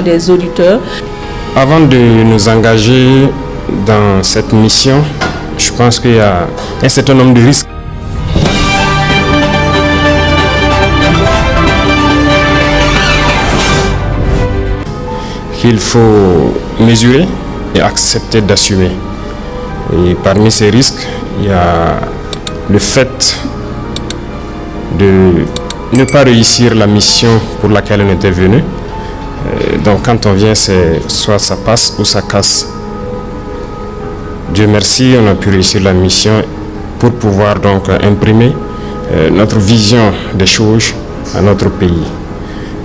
des auditeurs. Avant de nous engager dans cette mission, je pense qu'il y a un certain nombre de risques. Qu'il faut mesurer et accepter d'assumer. Et parmi ces risques, il y a le fait de ne pas réussir la mission pour laquelle on était venu. Donc quand on vient, c'est soit ça passe ou ça casse. Dieu merci, on a pu réussir la mission pour pouvoir donc imprimer notre vision des choses à notre pays.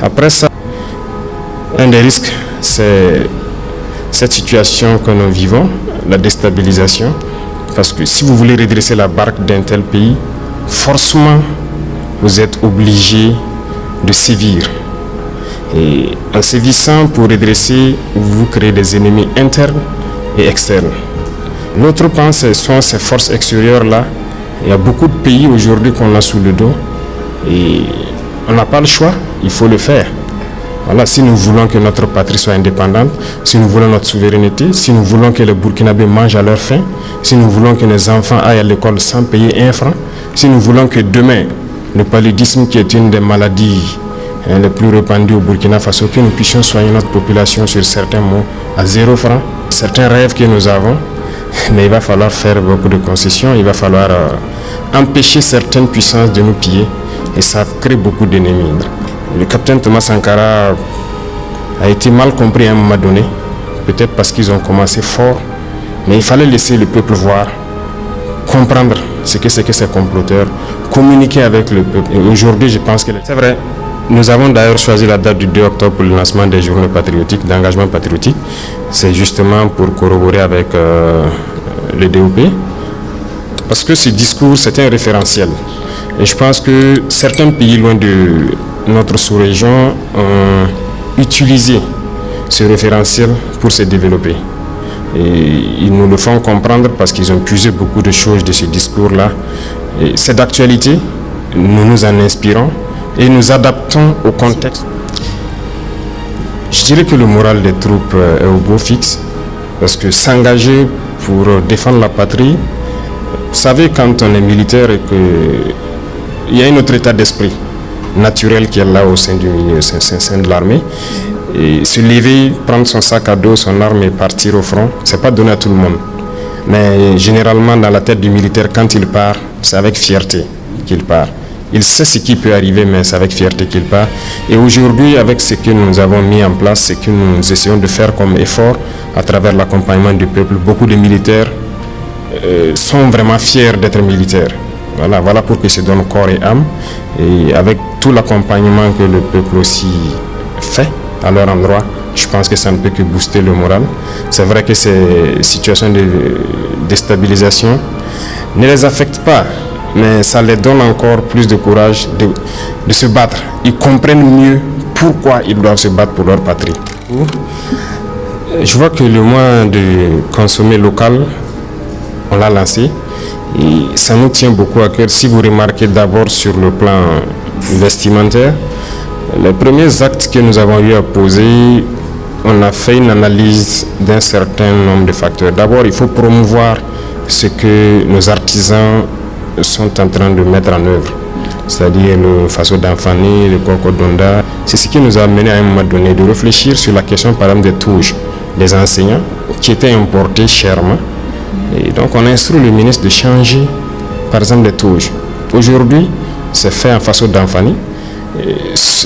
Après ça, un des risques, c'est cette situation que nous vivons, la déstabilisation. Parce que si vous voulez redresser la barque d'un tel pays, forcément, vous êtes obligé de sévir. Et en sévissant pour redresser, vous créez des ennemis internes et externes. L'autre point, ce sont ces forces extérieures-là. Il y a beaucoup de pays aujourd'hui qu'on a sous le dos. Et on n'a pas le choix, il faut le faire. Voilà, si nous voulons que notre patrie soit indépendante, si nous voulons notre souveraineté, si nous voulons que les Burkinabés mangent à leur faim, si nous voulons que nos enfants aillent à l'école sans payer un franc, si nous voulons que demain, le paludisme qui est une des maladies les plus répandues au Burkina Faso, que nous puissions soigner notre population sur certains mots à 0 franc, certains rêves que nous avons, mais il va falloir faire beaucoup de concessions, il va falloir empêcher certaines puissances de nous piller et ça crée beaucoup d'ennemis. Le capitaine Thomas Sankara a été mal compris à un moment donné, peut-être parce qu'ils ont commencé fort, mais il fallait laisser le peuple voir, comprendre ce que c'est que ces comploteurs, communiquer avec le peuple. Et aujourd'hui, je pense que c'est vrai. Nous avons d'ailleurs choisi la date du 2 octobre pour le lancement des journées patriotiques, d'engagement patriotique. C'est justement pour corroborer avec le DOP. Parce que ce discours, c'est un référentiel. Et je pense que certains pays loin de notre sous-région ont utilisé ce référentiel pour se développer. Et ils nous le font comprendre parce qu'ils ont puisé beaucoup de choses de ce discours-là. Et c'est d'actualité, nous nous en inspirons et nous adaptons au contexte. Je dirais que le moral des troupes est au beau fixe parce que s'engager pour défendre la patrie, vous savez, quand on est militaire et qu'il y a un autre état d'esprit naturel qui est là au sein de l'armée. Et se lever, prendre son sac à dos, son arme et partir au front, c'est pas donné à tout le monde. Mais généralement, dans la tête du militaire, quand il part, c'est avec fierté qu'il part. Il sait ce qui peut arriver, mais c'est avec fierté qu'il part. Et aujourd'hui, avec ce que nous avons mis en place, ce que nous essayons de faire comme effort à travers l'accompagnement du peuple, beaucoup de militaires sont vraiment fiers d'être militaires. Voilà pour qu'ils se donnent corps et âme. Et avec tout l'accompagnement que le peuple aussi fait à leur endroit, je pense que ça ne peut que booster le moral. C'est vrai que ces situations de déstabilisation ne les affectent pas, mais ça les donne encore plus de courage de se battre. Ils comprennent mieux pourquoi ils doivent se battre pour leur patrie. Je vois que le mois de consommer local, on l'a lancé. Et ça nous tient beaucoup à cœur. Si vous remarquez d'abord sur le plan vestimentaire, les premiers actes que nous avons eu à poser, on a fait une analyse d'un certain nombre de facteurs. D'abord, il faut promouvoir ce que nos artisans sont en train de mettre en œuvre, c'est-à-dire le faso d'Anfani, le Kokodonda. C'est ce qui nous a amené à un moment donné de réfléchir sur la question par exemple des touches des enseignants qui étaient importés chèrement. Et donc on a instruit le ministre de changer par exemple les touches. Aujourd'hui, c'est fait en faso d'Anfani.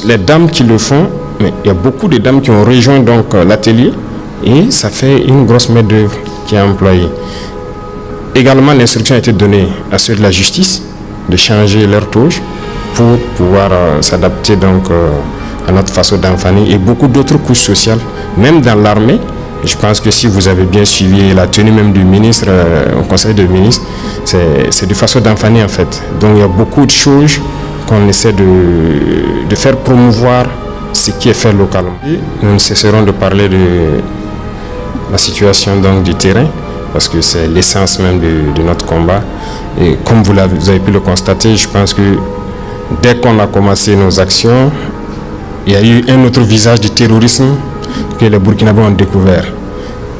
Les dames qui le font, mais il y a beaucoup de dames qui ont rejoint donc l'atelier et ça fait une grosse main d'œuvre qui est employée. Également, l'instruction a été donnée à ceux de la justice de changer leur touche pour pouvoir s'adapter donc à notre façon d'Anfani et beaucoup d'autres couches sociales, même dans l'armée. Je pense que si vous avez bien suivi la tenue même du ministre au conseil des ministres, c'est du façon d'Anfani en fait. Donc il y a beaucoup de choses qu'on essaie de faire promouvoir ce qui est fait localement. Et nous ne cesserons de parler de la situation donc, du terrain, parce que c'est l'essence même de notre combat. Et comme vous avez pu le constater, je pense que dès qu'on a commencé nos actions, il y a eu un autre visage du terrorisme que les Burkinabés ont découvert.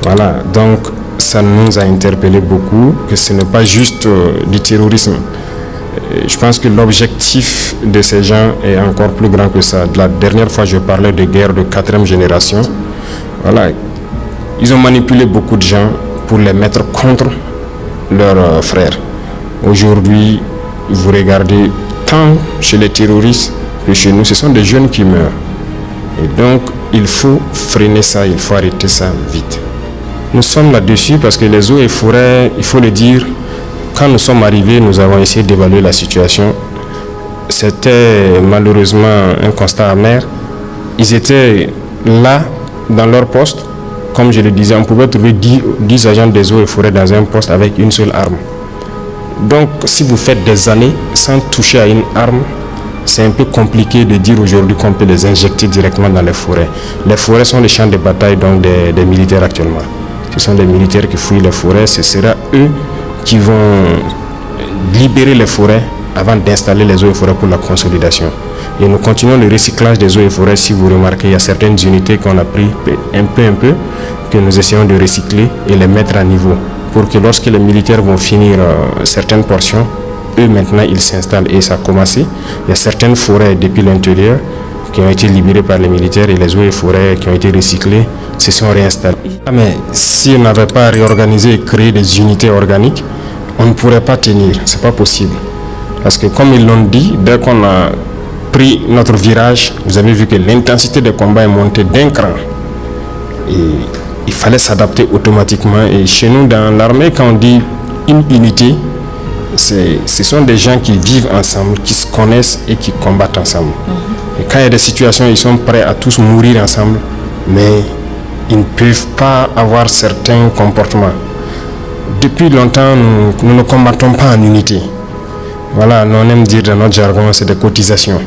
Voilà, donc ça nous a interpellé beaucoup, que ce n'est pas juste du terrorisme. Je pense que l'objectif de ces gens est encore plus grand que ça. La dernière fois, je parlais de guerre de 4e génération. Voilà, ils ont manipulé beaucoup de gens pour les mettre contre leurs frères. Aujourd'hui, vous regardez tant chez les terroristes que chez nous, ce sont des jeunes qui meurent. Et donc, il faut freiner ça, il faut arrêter ça vite. Nous sommes là-dessus parce que les eaux et forêts, il faut le dire, quand nous sommes arrivés, nous avons essayé d'évaluer la situation. C'était malheureusement un constat amer. Ils étaient là, dans leur poste. Comme je le disais, on pouvait trouver 10 agents des eaux et forêts dans un poste avec une seule arme. Donc, si vous faites des années sans toucher à une arme, c'est un peu compliqué de dire aujourd'hui qu'on peut les injecter directement dans les forêts. Les forêts sont les champs de bataille donc des militaires actuellement. Ce sont des militaires qui fouillent les forêts. Ce sera eux qui vont libérer les forêts avant d'installer les eaux et forêts pour la consolidation. Et nous continuons le recyclage des eaux et forêts. Si vous remarquez, il y a certaines unités qu'on a pris un peu, que nous essayons de recycler et les mettre à niveau. Pour que lorsque les militaires vont finir certaines portions, eux maintenant ils s'installent et ça a commencé. Il y a certaines forêts depuis l'intérieur qui ont été libérées par les militaires et les eaux et forêts qui ont été recyclées se sont réinstallées. Mais si on n'avait pas réorganisé et créé des unités organiques, on ne pourrait pas tenir, c'est pas possible. Parce que comme ils l'ont dit, dès qu'on a pris notre virage, vous avez vu que l'intensité des combats est montée d'un cran. Et il fallait s'adapter automatiquement. Et chez nous, dans l'armée, quand on dit une unité, ce sont des gens qui vivent ensemble, qui se connaissent et qui combattent ensemble. Et quand il y a des situations, ils sont prêts à tous mourir ensemble, mais ils ne peuvent pas avoir certains comportements. Depuis longtemps, nous ne combattons pas en unité. Voilà, on aime dire dans notre jargon, c'est des cotisations.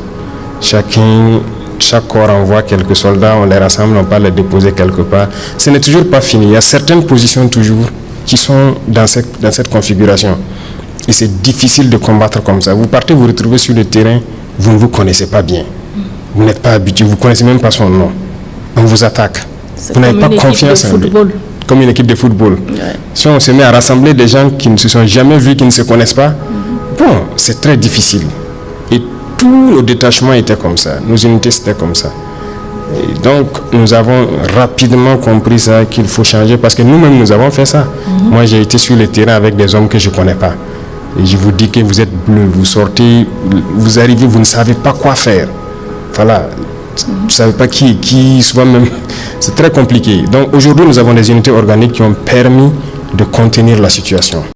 Chaque corps envoie quelques soldats, on les rassemble, on peut les déposer quelque part. Ce n'est toujours pas fini. Il y a certaines positions toujours qui sont dans cette configuration. Et c'est difficile de combattre comme ça. Vous partez, vous retrouvez sur le terrain, vous ne vous connaissez pas bien. Vous n'êtes pas habitué, vous ne connaissez même pas son nom. On vous attaque. Vous n'avez pas confiance en lui. Comme une équipe de football. Ouais. Si on se met à rassembler des gens qui ne se sont jamais vus, qui ne se connaissent pas, bon, c'est très difficile. Et tous nos détachements étaient comme ça. Nos unités, c'était comme ça. Et donc, nous avons rapidement compris ça, qu'il faut changer, parce que nous-mêmes, nous avons fait ça. Moi, j'ai été sur le terrain avec des hommes que je ne connais pas. Et je vous dis que vous êtes bleu, vous sortez, vous arrivez, vous ne savez pas quoi faire. Voilà. Vous ne savez pas qui, souvent même, c'est très compliqué. Donc aujourd'hui, nous avons des unités organiques qui ont permis de contenir la situation.